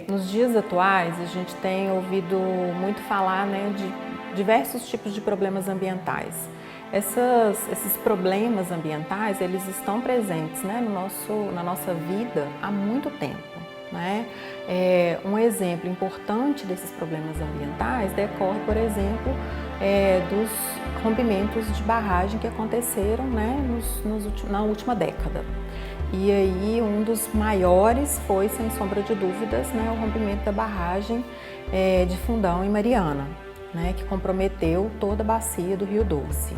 Nos dias atuais, a gente tem ouvido muito falar, né, de diversos tipos de problemas ambientais. Esses problemas ambientais, eles estão presentes, né, na nossa vida há muito tempo. Né? Um exemplo importante desses problemas ambientais decorre, por exemplo, dos rompimentos de barragem que aconteceram, né, na última década. E aí um dos maiores foi, sem sombra de dúvidas, né, o rompimento da barragem de Fundão em Mariana, né, que comprometeu toda a bacia do Rio Doce.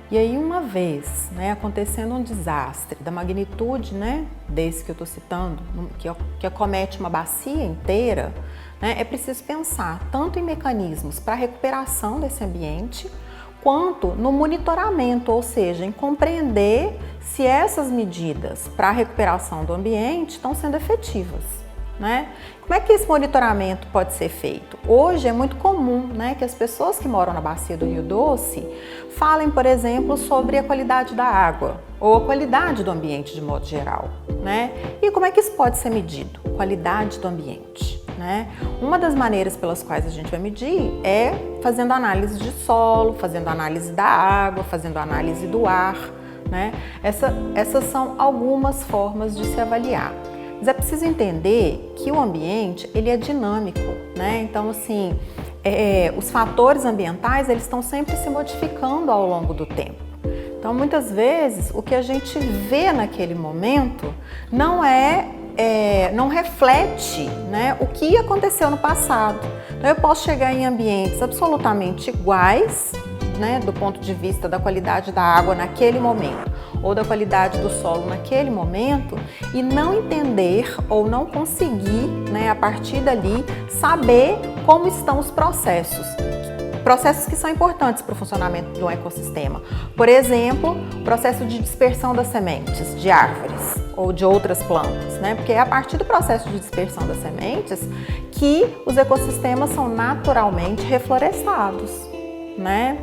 E aí uma vez, né, acontecendo um desastre da magnitude, né, desse que eu estou citando, que acomete uma bacia inteira, né, é preciso pensar tanto em mecanismos para a recuperação desse ambiente, quanto no monitoramento, ou seja, em compreender se essas medidas para a recuperação do ambiente estão sendo efetivas. Né? Como é que esse monitoramento pode ser feito? Hoje é muito comum, né, que as pessoas que moram na bacia do Rio Doce falem, por exemplo, sobre a qualidade da água ou a qualidade do ambiente de modo geral. Né? E como é que isso pode ser medido? Qualidade do ambiente. Né? Uma das maneiras pelas quais a gente vai medir é fazendo análise de solo, fazendo análise da água, fazendo análise do ar. Né? Essas são algumas formas de se avaliar. Mas é preciso entender que o ambiente ele é dinâmico, né? Então, assim, os fatores ambientais eles estão sempre se modificando ao longo do tempo. Então, muitas vezes, o que a gente vê naquele momento não reflete, né, o que aconteceu no passado. Então, eu posso chegar em ambientes absolutamente iguais, né, do ponto de vista da qualidade da água naquele momento ou da qualidade do solo naquele momento e não entender ou não conseguir, né, a partir dali, saber como estão os processos que são importantes para o funcionamento de um ecossistema. Por exemplo, o processo de dispersão das sementes de árvores ou de outras plantas, né? Porque é a partir do processo de dispersão das sementes que os ecossistemas são naturalmente reflorestados, né?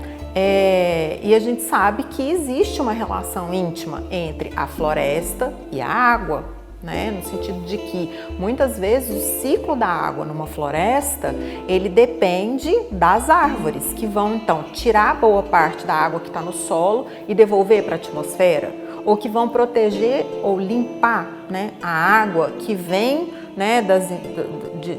E a gente sabe que existe uma relação íntima entre a floresta e a água, né? No sentido de que muitas vezes o ciclo da água numa floresta ele depende das árvores que vão então tirar boa parte da água que está no solo e devolver para a atmosfera, ou que vão proteger ou limpar, né, a água que vem, né,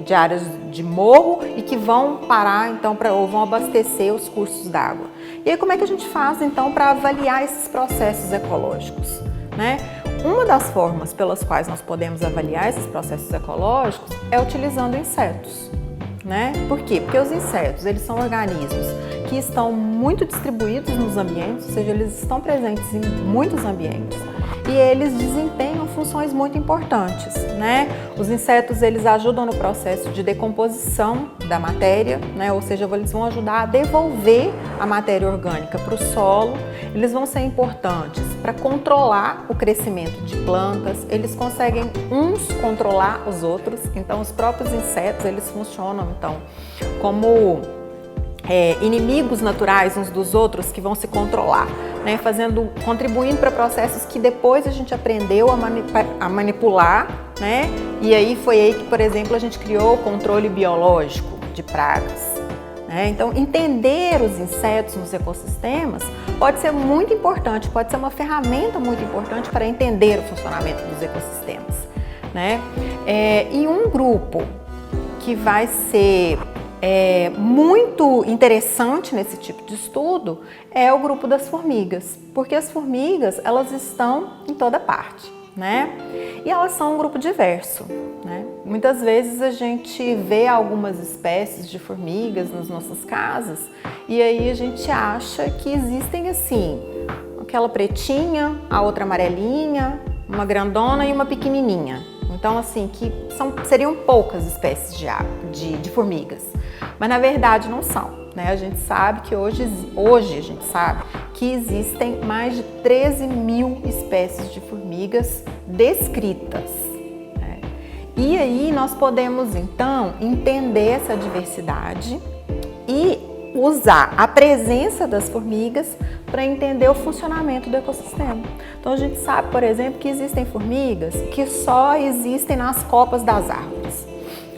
de áreas de morro e que vão parar então ou vão abastecer os cursos d'água. E aí como é que a gente faz então para avaliar esses processos ecológicos, né? Uma das formas pelas quais nós podemos avaliar esses processos ecológicos é utilizando insetos, né? Por quê? Porque os insetos, eles são organismos que estão muito distribuídos nos ambientes, ou seja, eles estão presentes em muitos ambientes e eles desempenham funções muito importantes, né? Os insetos, eles ajudam no processo de decomposição da matéria, né? Ou seja, eles vão ajudar a devolver a matéria orgânica para o solo, eles vão ser importantes para controlar o crescimento de plantas, eles conseguem uns controlar os outros, então os próprios insetos, eles funcionam então como inimigos naturais uns dos outros que vão se controlar, né? Contribuindo para processos que depois a gente aprendeu a manipular, né? E aí foi aí que, por exemplo, a gente criou o controle biológico de pragas. Então, entender os insetos nos ecossistemas pode ser muito importante, pode ser uma ferramenta muito importante para entender o funcionamento dos ecossistemas. Né? E um grupo que vai ser muito interessante nesse tipo de estudo é o grupo das formigas, porque as formigas elas estão em toda parte, né? E elas são um grupo diverso, né? Muitas vezes a gente vê algumas espécies de formigas nas nossas casas e aí a gente acha que existem assim, aquela pretinha, a outra amarelinha, uma grandona e uma pequenininha. Então assim, seriam poucas espécies de formigas, mas na verdade não são, né? A gente sabe que hoje a gente sabe que existem mais de 13 mil espécies de formigas descritas. Né? E aí nós podemos então entender essa diversidade e usar a presença das formigas para entender o funcionamento do ecossistema. Então a gente sabe, por exemplo, que existem formigas que só existem nas copas das árvores.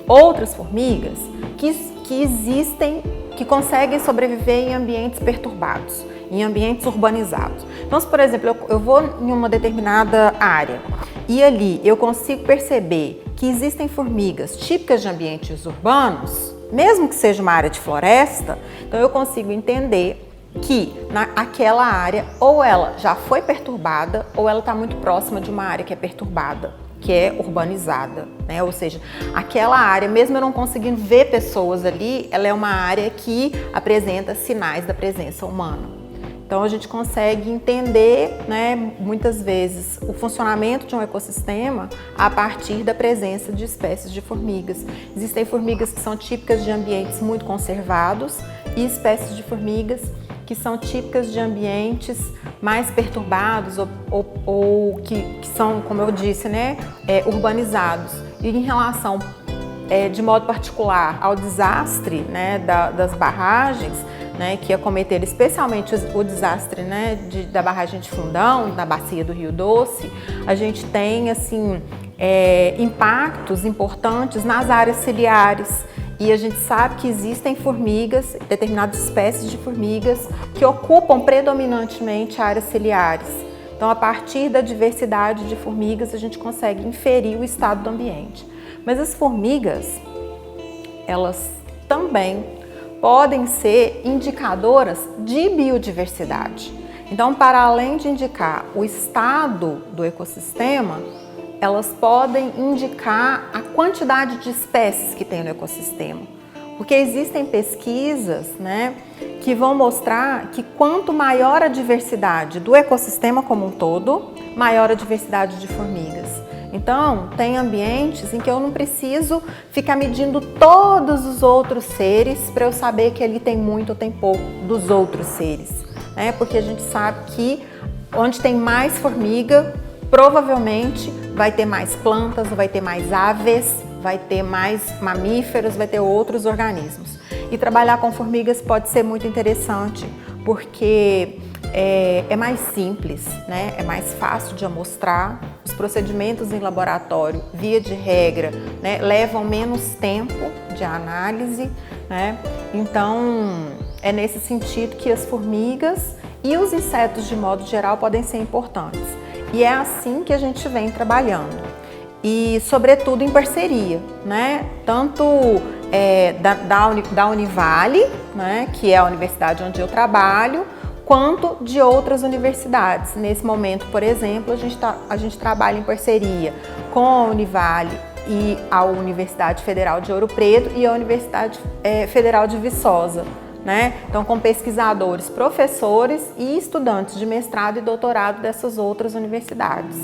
outras formigas que existem, que conseguem sobreviver em ambientes perturbados, em ambientes urbanizados. Então, se, por exemplo, eu vou em uma determinada área e ali eu consigo perceber que existem formigas típicas de ambientes urbanos, mesmo que seja uma área de floresta, então eu consigo entender que naquela área ou ela já foi perturbada ou ela está muito próxima de uma área que é perturbada, que é urbanizada, né? Ou seja, aquela área, mesmo eu não conseguindo ver pessoas ali, ela é uma área que apresenta sinais da presença humana. Então a gente consegue entender, né, muitas vezes o funcionamento de um ecossistema a partir da presença de espécies de formigas. Existem formigas que são típicas de ambientes muito conservados e espécies de formigas que são típicas de ambientes mais perturbados ou que são, como eu disse, né, urbanizados. E em relação, de modo particular, ao desastre, né, das barragens, né, que acometeram especialmente o desastre, né, da barragem de Fundão, da bacia do Rio Doce, a gente tem assim, impactos importantes nas áreas ciliares. E a gente sabe que existem formigas, determinadas espécies de formigas, que ocupam predominantemente áreas ciliares. Então, a partir da diversidade de formigas, a gente consegue inferir o estado do ambiente. Mas as formigas, elas também podem ser indicadoras de biodiversidade. Então, para além de indicar o estado do ecossistema, elas podem indicar a quantidade de espécies que tem no ecossistema. Porque existem pesquisas, né, que vão mostrar que quanto maior a diversidade do ecossistema como um todo, maior a diversidade de formigas. Então, tem ambientes em que eu não preciso ficar medindo todos os outros seres para eu saber que ali tem muito ou tem pouco dos outros seres, né? Porque a gente sabe que onde tem mais formiga, provavelmente vai ter mais plantas, vai ter mais aves, vai ter mais mamíferos, vai ter outros organismos. E trabalhar com formigas pode ser muito interessante, porque é mais simples, né? É mais fácil de amostrar. Os procedimentos em laboratório, via de regra, né, levam menos tempo de análise, né? Então, é nesse sentido que as formigas e os insetos, de modo geral, podem ser importantes. E é assim que a gente vem trabalhando. E, sobretudo, em parceria, né? Tanto da Univale, né, que é a universidade onde eu trabalho, quanto de outras universidades. Nesse momento, por exemplo, a gente trabalha em parceria com a Univale e a Universidade Federal de Ouro Preto e a Universidade Federal de Viçosa, né? Então, com pesquisadores, professores e estudantes de mestrado e doutorado dessas outras universidades.